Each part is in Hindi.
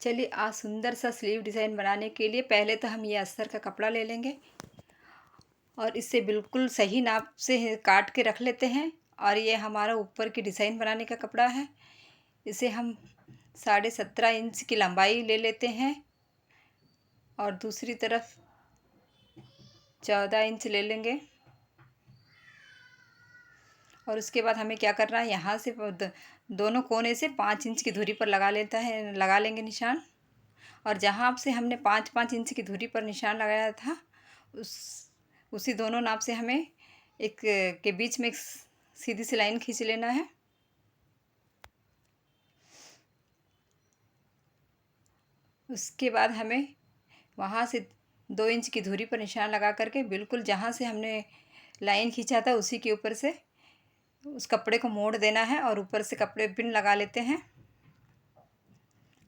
चलिए आज सुंदर सा स्लीव डिज़ाइन बनाने के लिए पहले तो हम ये अस्तर का कपड़ा ले लेंगे और इसे बिल्कुल सही नाप से काट के रख लेते हैं। और ये हमारा ऊपर की डिज़ाइन बनाने का कपड़ा है। इसे हम 17.5 इंच की लंबाई ले लेते हैं और दूसरी तरफ 14 इंच ले लेंगे। और उसके बाद हमें क्या करना है, यहाँ से दोनों कोने से 5 इंच की दूरी पर लगा लेंगे निशान। और जहाँ से हमने 5-5 इंच की दूरी पर निशान लगाया था उसी दोनों नाप से हमें एक के बीच में एक सीधी सी लाइन खींच लेना है। उसके बाद हमें वहाँ से 2 इंच की दूरी पर निशान लगा करके बिल्कुल जहाँ से हमने लाइन खींचा था उसी के ऊपर से उस कपड़े को मोड़ देना है और ऊपर से कपड़े पिन लगा लेते हैं।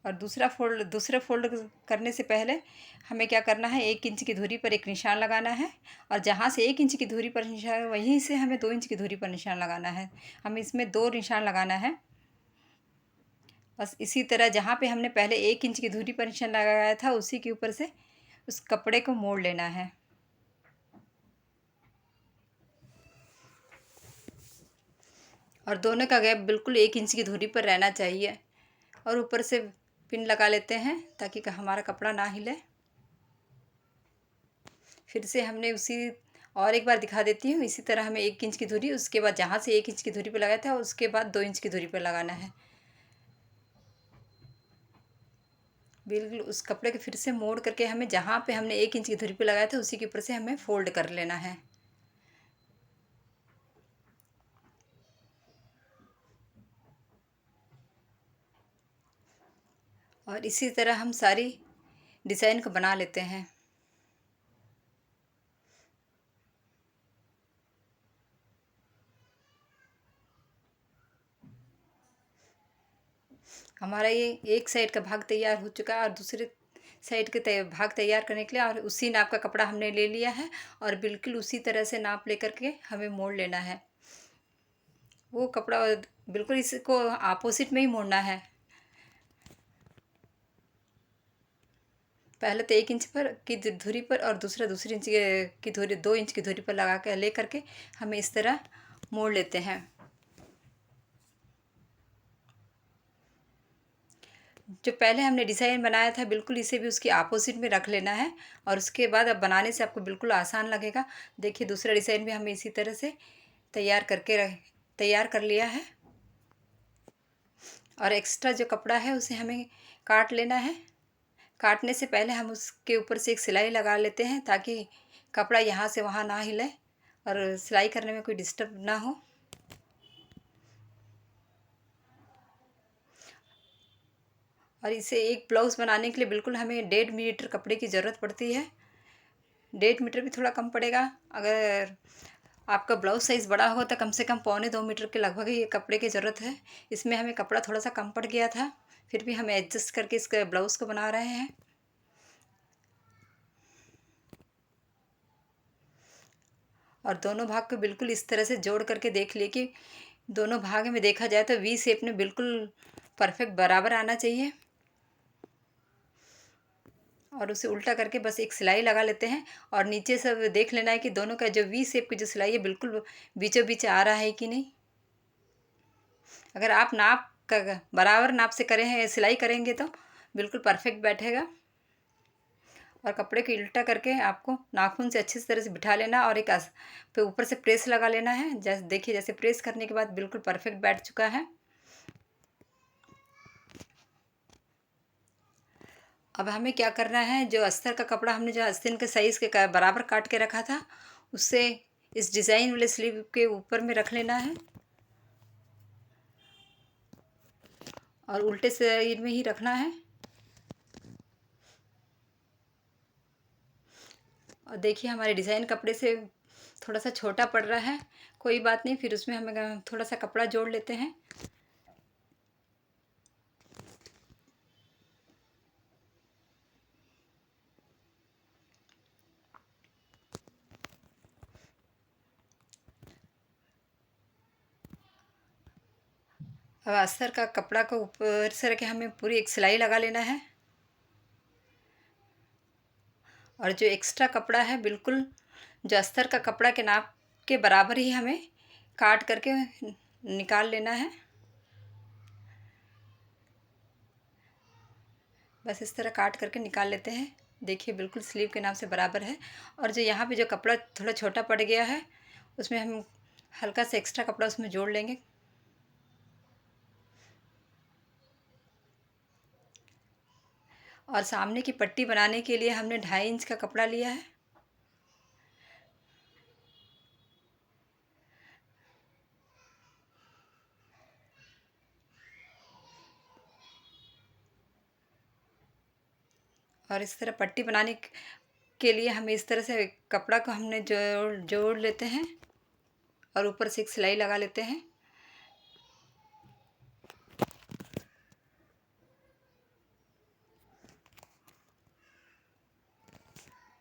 और दूसरे फोल्ड करने से पहले हमें क्या करना है, 1 इंच की दूरी पर एक निशान लगाना है और जहाँ से 1 इंच की दूरी पर निशान वहीं से हमें 2 इंच की दूरी पर निशान लगाना है। हमें इसमें 2 निशान लगाना है। बस इसी तरह जहाँ पे हमने पहले 1 इंच की दूरी पर निशान लगाया था उसी के ऊपर से उस कपड़े को मोड़ लेना है। और दोनों का गैप बिल्कुल 1 इंच की दूरी पर रहना चाहिए। और ऊपर से पिन लगा लेते हैं ताकि हमारा कपड़ा ना हिले। फिर से हमने उसी और एक बार दिखा देती हूँ। इसी तरह हमें 1 इंच की दूरी, उसके बाद जहाँ से 1 इंच की दूरी पर लगाया था उसके बाद 2 इंच की दूरी पर लगाना है। बिल्कुल उस कपड़े के फिर से मोड़ करके हमें जहाँ पे हमने 1 इंच की दूरी पर लगाया था उसी के ऊपर से हमें फोल्ड कर लेना है। और इसी तरह हम सारी डिज़ाइन को बना लेते हैं। हमारा ये एक साइड का भाग तैयार हो चुका है और दूसरे साइड के भाग तैयार करने के लिए और उसी नाप का कपड़ा हमने ले लिया है और बिल्कुल उसी तरह से नाप लेकर के हमें मोड़ लेना है। वो कपड़ा बिल्कुल इसको अपोजिट में ही मोड़ना है। पहले तो 1 इंच पर की दूरी पर और दूसरी इंच की दूरी 2 इंच की दूरी पर लगा कर ले करके हमें इस तरह मोड़ लेते हैं। जो पहले हमने डिज़ाइन बनाया था बिल्कुल इसे भी उसकी अपोजिट में रख लेना है और उसके बाद अब बनाने से आपको बिल्कुल आसान लगेगा। देखिए दूसरा डिज़ाइन भी हमें इसी तरह से तैयार कर लिया है। और एक्स्ट्रा जो कपड़ा है उसे हमें काट लेना है। काटने से पहले हम उसके ऊपर से एक सिलाई लगा लेते हैं ताकि कपड़ा यहाँ से वहाँ ना हिले और सिलाई करने में कोई डिस्टर्ब ना हो। और इसे एक ब्लाउज़ बनाने के लिए बिल्कुल हमें 1.5 मीटर कपड़े की ज़रूरत पड़ती है। 1.5 मीटर भी थोड़ा कम पड़ेगा। अगर आपका ब्लाउज साइज़ बड़ा होगा तो कम से कम 1.25 मीटर के लगभग ही ये कपड़े की ज़रूरत है। इसमें हमें कपड़ा थोड़ा सा कम पड़ गया था, फिर भी हम एडजस्ट करके इस ब्लाउज़ को बना रहे हैं। और दोनों भाग को बिल्कुल इस तरह से जोड़ करके देख लिए कि दोनों भाग में देखा जाए तो वी शेप में बिल्कुल परफेक्ट बराबर आना चाहिए। और उसे उल्टा करके बस एक सिलाई लगा लेते हैं और नीचे से देख लेना है कि दोनों का जो वी शेप की जो सिलाई है बिल्कुल बीचों बीच आ रहा है कि नहीं। अगर आप नाप का बराबर नाप से करें हैं सिलाई करेंगे तो बिल्कुल परफेक्ट बैठेगा। और कपड़े को उल्टा करके आपको नाखून से अच्छी तरह से बिठा लेना और एक पे ऊपर से प्रेस लगा लेना है। जैसे देखिए जैसे प्रेस करने के बाद बिल्कुल परफेक्ट बैठ चुका है। अब हमें क्या करना है, जो अस्तर का कपड़ा हमने जो आस्तीन के साइज़ के बराबर काट के रखा था उससे इस डिज़ाइन वाले स्लीव के ऊपर में रख लेना है और उल्टे साइड में ही रखना है। और देखिए हमारे डिज़ाइन कपड़े से थोड़ा सा छोटा पड़ रहा है, कोई बात नहीं, फिर उसमें हमें थोड़ा सा कपड़ा जोड़ लेते हैं। अब अस्तर का कपड़ा को ऊपर से रख के हमें पूरी एक सिलाई लगा लेना है। और जो एक्स्ट्रा कपड़ा है बिल्कुल जो अस्तर का कपड़ा के नाप के बराबर ही हमें काट करके निकाल लेना है। बस इस तरह काट करके निकाल लेते हैं। देखिए बिल्कुल स्लीव के नाप से बराबर है। और जो यहाँ पे जो कपड़ा थोड़ा छोटा पड़ गया है उसमें हम हल्का सा एक्स्ट्रा कपड़ा उसमें जोड़ लेंगे। और सामने की पट्टी बनाने के लिए हमने 2.5 इंच का कपड़ा लिया है। और इस तरह पट्टी बनाने के लिए हम इस तरह से कपड़ा को हमने जोड़ जोड़ लेते हैं और ऊपर से एक सिलाई लगा लेते हैं।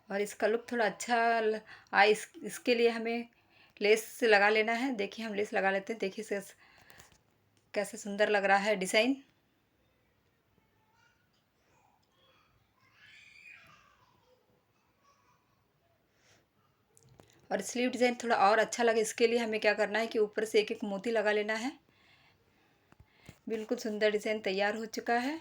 और इसका लुक थोड़ा अच्छा आए इसके लिए हमें लेस लगा लेना है। देखिए हम लेस लगा लेते हैं। देखिए कैसे सुंदर लग रहा है डिज़ाइन। और स्लीव डिज़ाइन थोड़ा और अच्छा लगे इसके लिए हमें क्या करना है कि ऊपर से एक एक मोती लगा लेना है। बिल्कुल सुंदर डिज़ाइन तैयार हो चुका है।